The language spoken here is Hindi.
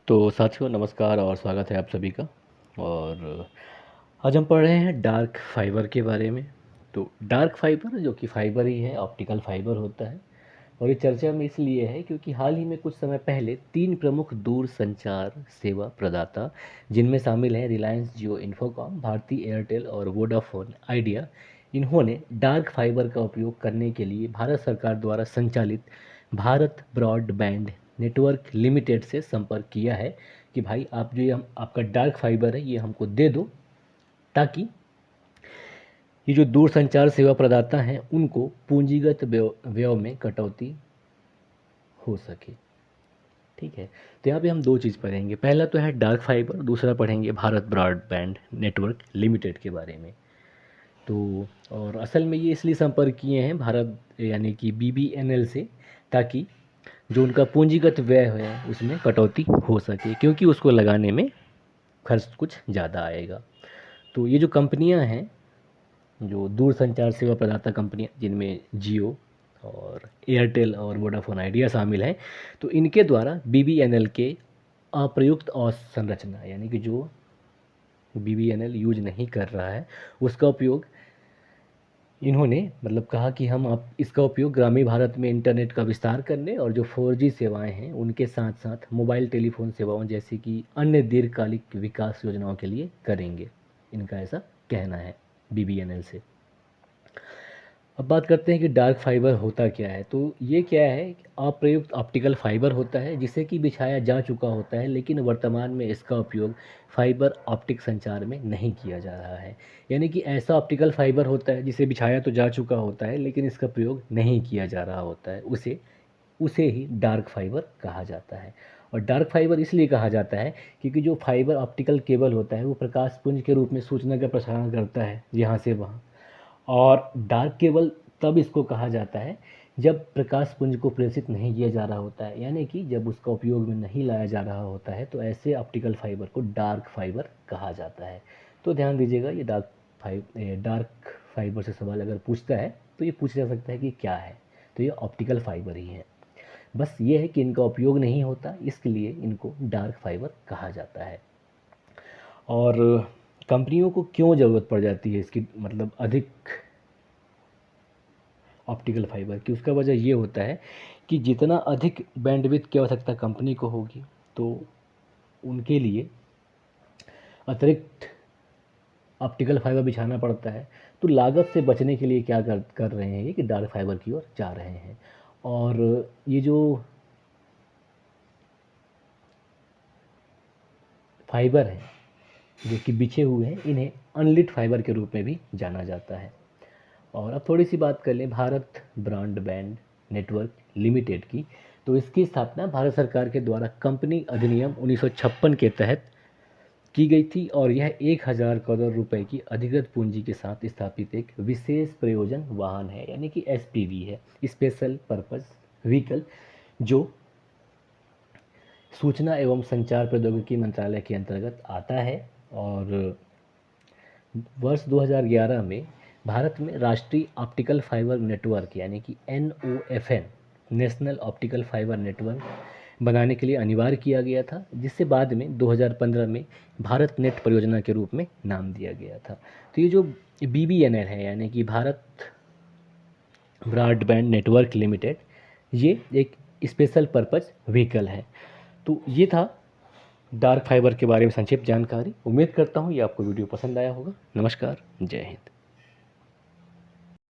तो साथियों नमस्कार और स्वागत है आप सभी का। और आज हम पढ़ रहे हैं डार्क फाइबर के बारे में। तो डार्क फाइबर जो कि फाइबर ही है, ऑप्टिकल फाइबर होता है। और ये चर्चा में इसलिए है क्योंकि हाल ही में कुछ समय पहले तीन प्रमुख दूर संचार सेवा प्रदाता, जिनमें शामिल हैं रिलायंस जियो इन्फोकॉम, भारती एयरटेल और वोडाफोन आइडिया, इन्होंने डार्क फाइबर का उपयोग करने के लिए भारत सरकार द्वारा संचालित भारत ब्रॉडबैंड नेटवर्क लिमिटेड से संपर्क किया है कि भाई आप जो ये हम आपका डार्क फाइबर है ये हमको दे दो, ताकि ये जो दूर संचार सेवा प्रदाता हैं उनको पूंजीगत व्यय में कटौती हो सके। ठीक है। तो यहाँ पे हम दो चीज़ पढ़ेंगे, पहला तो है डार्क फाइबर, दूसरा पढ़ेंगे भारत ब्रॉडबैंड नेटवर्क लिमिटेड के बारे में। तो और असल में ये इसलिए संपर्क किए हैं भारत यानी कि बीबीएनएल से, ताकि जो उनका पूंजीगत व्यय है उसमें कटौती हो सके, क्योंकि उसको लगाने में खर्च कुछ ज़्यादा आएगा। तो ये जो कंपनियां हैं, जो दूर संचार सेवा प्रदाता कंपनियां, जिनमें जियो और एयरटेल और वोडाफोन आइडिया शामिल हैं, तो इनके द्वारा बीबीएनएल के अप्रयुक्त अवसंरचना यानी कि जो बीबीएनएल यूज नहीं कर रहा है उसका उपयोग इन्होंने मतलब कहा कि हम आप इसका उपयोग ग्रामीण भारत में इंटरनेट का विस्तार करने और जो 4G सेवाएं हैं उनके साथ साथ मोबाइल टेलीफोन सेवाओं जैसे कि अन्य दीर्घकालिक विकास योजनाओं के लिए करेंगे। इनका ऐसा कहना है बीबीएनएल से। अब बात करते हैं कि डार्क फाइबर होता क्या है। तो ये क्या है, अप्रयुक्त ऑप्टिकल फाइबर होता है जिसे कि बिछाया जा चुका होता है, लेकिन वर्तमान में इसका उपयोग फाइबर ऑप्टिक संचार में नहीं किया जा रहा है। यानी कि ऐसा ऑप्टिकल फाइबर होता है जिसे बिछाया तो जा चुका होता है लेकिन इसका प्रयोग नहीं किया जा रहा होता है, उसे उसे ही डार्क फाइबर कहा जाता है। और डार्क फाइबर इसलिए कहा जाता है क्योंकि जो फाइबर ऑप्टिकल केबल होता है वो प्रकाश पुंज के रूप में सूचना का प्रसारण करता है यहाँ से वहाँ। और डार्क केबल तब इसको कहा जाता है जब प्रकाश पुंज को प्रेषित नहीं किया जा रहा होता है, यानी कि जब उसका उपयोग में नहीं लाया जा रहा होता है, तो ऐसे ऑप्टिकल फाइबर को डार्क फाइबर कहा जाता है। तो ध्यान दीजिएगा, ये डार्क फाइबर से सवाल अगर पूछता है तो ये पूछा जा सकता है कि क्या है, तो ये ऑप्टिकल फाइबर ही है। बस ये है कि इनका उपयोग नहीं होता, इसके लिए इनको डार्क फाइबर कहा जाता है। और कंपनियों को क्यों ज़रूरत पड़ जाती है इसकी मतलब अधिक ऑप्टिकल फाइबर की, उसका वजह ये होता है कि जितना अधिक बैंडविड्थ की आवश्यकता कंपनी को होगी तो उनके लिए अतिरिक्त ऑप्टिकल फाइबर बिछाना पड़ता है। तो लागत से बचने के लिए क्या कर रहे हैं ये कि डार्क फाइबर की ओर जा रहे हैं। और ये जो फाइबर है जो कि बिछे हुए हैं, इन्हें अनलिट फाइबर के रूप में भी जाना जाता है। और अब थोड़ी सी बात कर लें भारत ब्रॉडबैंड नेटवर्क लिमिटेड की। तो इसकी स्थापना भारत सरकार के द्वारा कंपनी अधिनियम 1956 के तहत की गई थी और यह 1000 करोड़ रुपए की अधिकृत पूंजी के साथ स्थापित एक विशेष प्रयोजन वाहन है, यानी कि एसपीवी है, स्पेशल पर्पस व्हीकल, जो सूचना एवं संचार प्रौद्योगिकी मंत्रालय के अंतर्गत आता है। और वर्ष 2011 में भारत में राष्ट्रीय ऑप्टिकल फाइबर नेटवर्क यानी कि NOFN national optical fibre network बनाने के लिए अनिवार्य किया गया था, जिससे बाद में 2015 में भारत नेट परियोजना के रूप में नाम दिया गया था। तो ये जो BBNL है यानी कि भारत ब्रॉडबैंड नेटवर्क लिमिटेड, ये एक स्पेशल पर्पज व्हीकल है। तो ये था डार्क फाइबर के बारे में संक्षिप्त जानकारी। उम्मीद करता हूँ ये आपको वीडियो पसंद आया होगा। नमस्कार, जय हिंद।